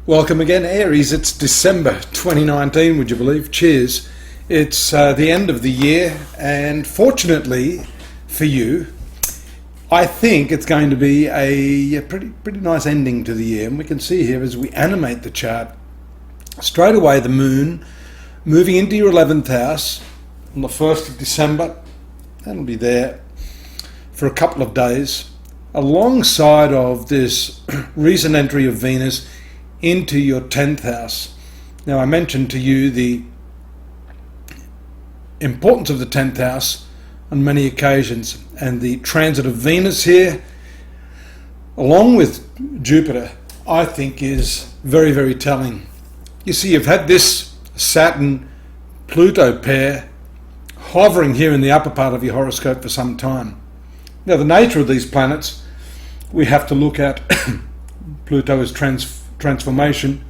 Welcome again, Aries. It's December 2019, would you believe? Cheers. It's the end of the year, and fortunately for you, I think it's going to be a pretty nice ending to the year. And we can see here as we animate the chart, straight away the moon moving into your 11th house on the 1st of December. That'll be there for a couple of days, alongside of this recent entry of Venus into your 10th house. Now, I mentioned to you the importance of the 10th house on many occasions, and the transit of Venus here, along with Jupiter, I think is very, very telling. You see, you've had this Saturn-Pluto pair hovering here in the upper part of your horoscope for some time. Now, the nature of these planets, we have to look at. Pluto is transformation,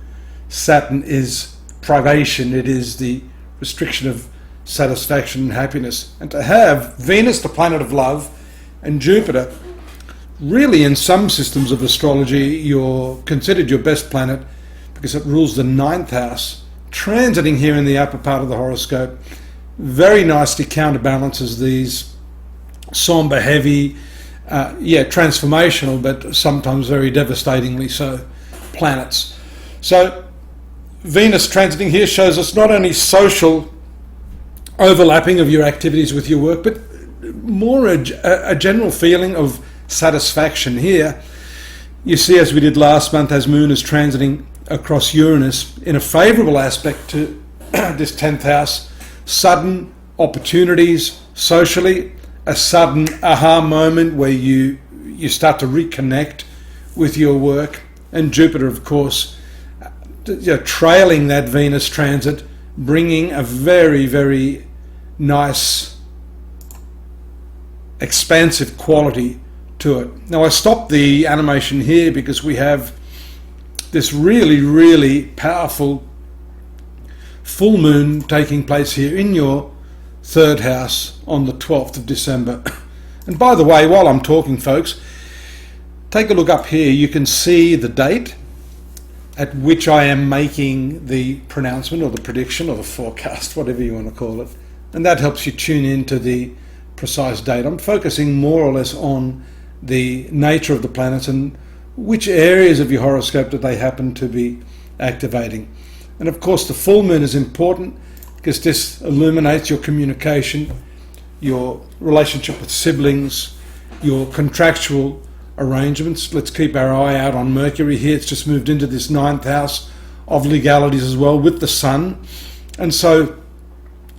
Saturn is privation, it is the restriction of satisfaction and happiness. And to have Venus, the planet of love, and Jupiter, really in some systems of astrology, you're considered your best planet because it rules the 9th house, transiting here in the upper part of the horoscope, very nicely counterbalances these somber, heavy, transformational, but sometimes very devastatingly so, planets. So Venus transiting here shows us not only social overlapping of your activities with your work, but more a general feeling of satisfaction here. You see, as we did last month, as Moon is transiting across Uranus in a favourable aspect to this 10th house, sudden opportunities socially, a sudden aha moment where you start to reconnect with your work. And Jupiter, of course, trailing that Venus transit, bringing a very, very nice, expansive quality to it. Now, I stopped the animation here because we have this really, really powerful full moon taking place here in your 3rd house on the 12th of December. And by the way, while I'm talking, folks, take a look up here. You can see the date at which I am making the pronouncement or the prediction or the forecast, whatever you want to call it. And that helps you tune into the precise date. I'm focusing more or less on the nature of the planets and which areas of your horoscope that they happen to be activating. And of course, the full moon is important because this illuminates your communication, your relationship with siblings, your contractual arrangements. Let's keep our eye out on Mercury here. It's just moved into this 9th house of legalities as well with the Sun. And so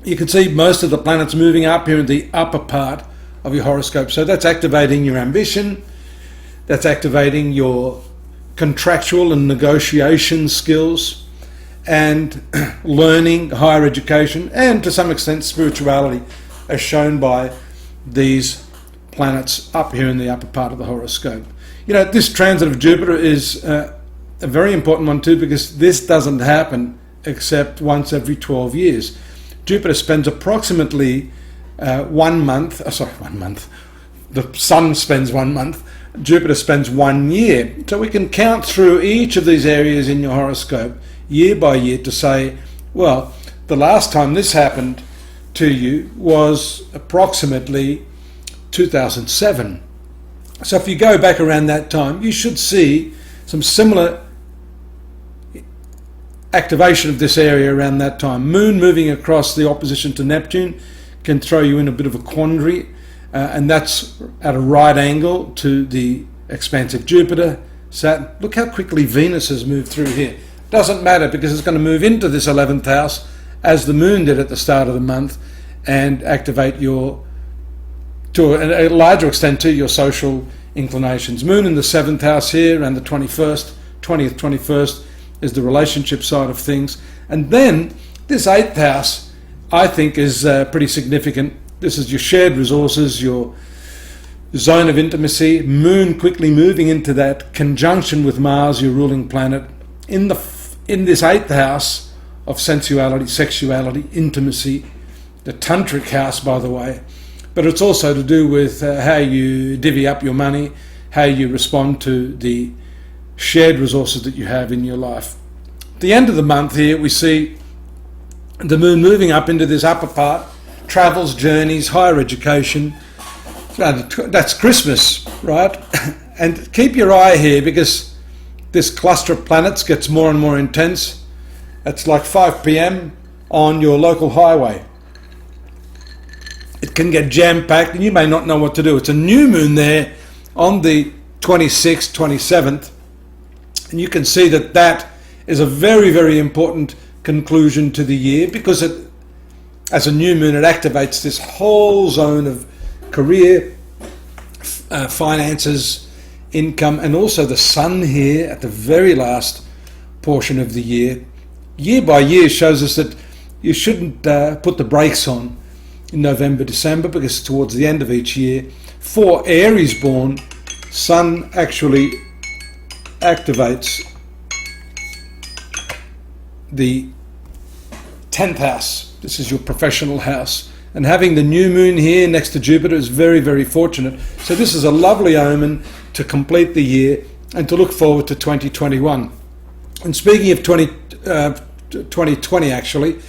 you can see most of the planets moving up here in the upper part of your horoscope. So that's activating your ambition, that's activating your contractual and negotiation skills, and learning, higher education, and to some extent spirituality, as shown by these planets up here in the upper part of the horoscope. You know, this transit of Jupiter is a very important one too, because this doesn't happen except once every 12 years. Jupiter spends approximately 1 month, the Sun spends 1 month, Jupiter spends 1 year. So we can count through each of these areas in your horoscope year by year to say, well, the last time this happened to you was approximately 2007. So if you go back around that time, you should see some similar activation of this area around that time. Moon moving across the opposition to Neptune can throw you in a bit of a quandary, and that's at a right angle to the expansive Jupiter, Saturn. Look how quickly Venus has moved through here. Doesn't matter because it's going to move into this 11th house as the moon did at the start of the month and activate your, to a larger extent, to your social inclinations. Moon in the 7th house here and the 20th, 21st is the relationship side of things. And then this 8th house, I think, is pretty significant. This is your shared resources, your zone of intimacy. Moon quickly moving into that conjunction with Mars, your ruling planet, in this 8th house of sensuality, sexuality, intimacy, the tantric house, by the way. But it's also to do with how you divvy up your money, how you respond to the shared resources that you have in your life. the end of the month here, we see the moon moving up into this upper part, travels, journeys, higher education. That's Christmas, right? And keep your eye here, because this cluster of planets gets more and more intense. It's like 5 p.m. on your local highway. It can get jam-packed and you may not know what to do. It's a new moon there on the 26th, 27th. And you can see that that is a very, very important conclusion to the year, because it, as a new moon, it activates this whole zone of career, finances, income, and also the sun here at the very last portion of the year. Year by year shows us that you shouldn't put the brakes on in November, December, because towards the end of each year, for Aries born, sun actually activates the 10th house. This is your professional house. And having the new moon here next to Jupiter is very, very fortunate. So this is a lovely omen to complete the year and to look forward to 2021. And speaking of 2020, actually,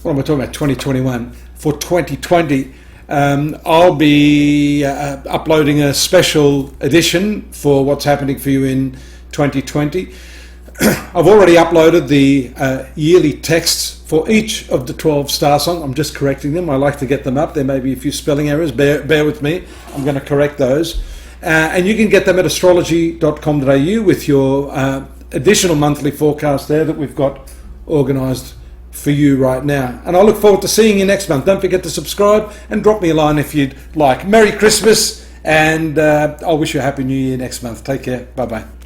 what am I talking about? 2021. For 2020, I'll be uploading a special edition for what's happening for you in 2020. I've already uploaded the yearly texts for each of the 12 star songs. I'm just correcting them. I like to get them up. There may be a few spelling errors. Bear with me. I'm going to correct those. And you can get them at astrology.com.au with your additional monthly forecast there that we've got organised for you right now. And I look forward to seeing you next month. Don't forget to subscribe and drop me a line if you'd like. Merry Christmas, and I'll wish you a Happy New Year next month. Take care. Bye-bye.